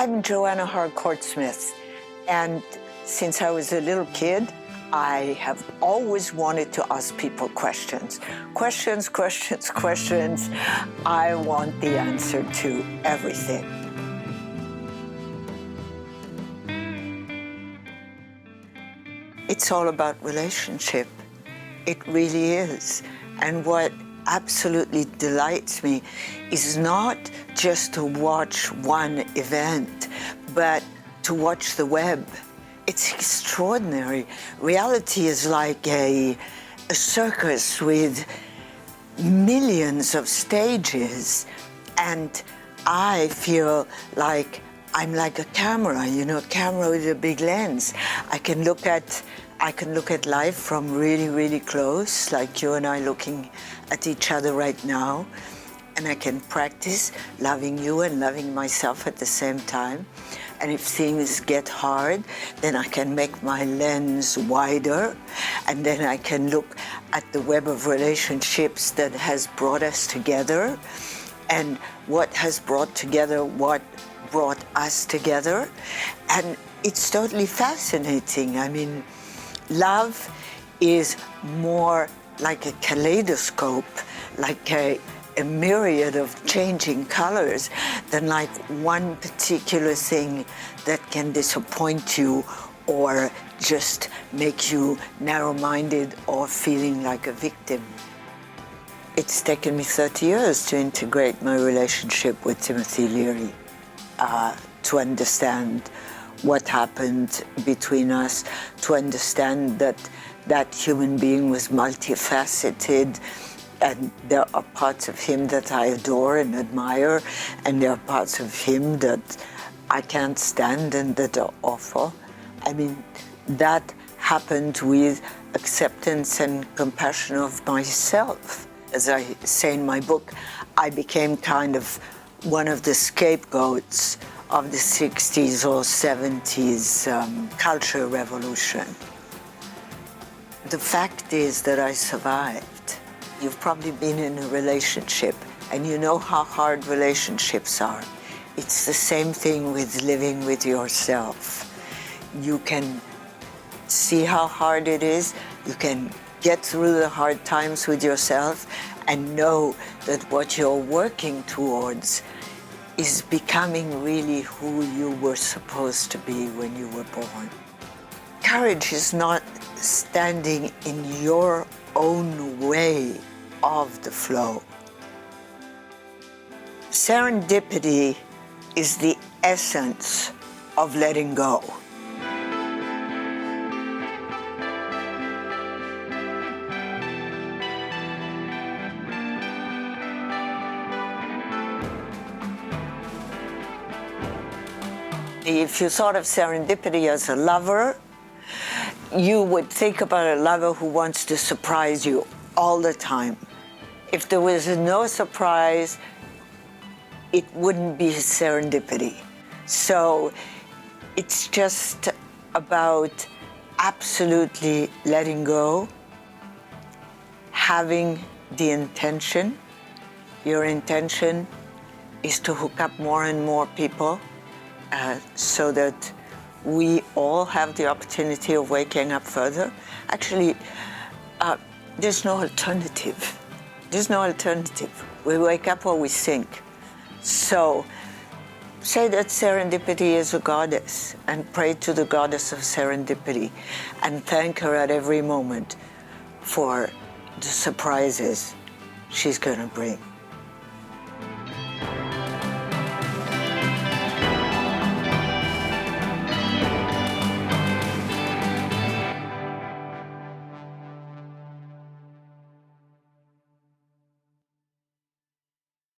I'm Joanna Harcourt-Smith, and since I was a little kid, I have always wanted to ask people questions. Questions, questions, questions. I want the answer to everything. It's all about relationship. It really is. And what absolutely delights me is not just to watch one event, but to watch the web. It's extraordinary. Reality is like a circus with millions of stages, and I feel like I'm like a camera, a camera with a big lens. I can look at life from really, really close, like you and I looking at each other right now, and I can practice loving you and loving myself at the same time. And if things get hard, then I can make my lens wider, and then I can look at the web of relationships that has brought us together, and what has brought together what brought us together. And it's totally fascinating. I mean, love is more like a kaleidoscope, like a myriad of changing colors, than like one particular thing that can disappoint you or just make you narrow-minded or feeling like a victim. It's taken me 30 years to integrate my relationship with Timothy Leary, to understand what happened between us, to understand that that human being was multifaceted, and there are parts of him that I adore and admire, and there are parts of him that I can't stand and that are awful. I mean, that happened with acceptance and compassion of myself. As I say in my book, I became kind of one of the scapegoats of the 60s or 70s culture revolution. The fact is that I survived. You've probably been in a relationship, and you know how hard relationships are. It's the same thing with living with yourself. You can see how hard it is. You can get through the hard times with yourself and know that what you're working towards is becoming really who you were supposed to be when you were born. Courage is not standing in your own way of the flow. Serendipity is the essence of letting go. If you thought of serendipity as a lover, you would think about a lover who wants to surprise you all the time. If there was no surprise, it wouldn't be serendipity. So it's just about absolutely letting go, having the intention. Your intention is to hook up more and more people so that we all have the opportunity of waking up further. Actually, there's no alternative. There's no alternative. We wake up or we sink. So say that serendipity is a goddess, and pray to the goddess of serendipity, and thank her at every moment for the surprises she's going to bring.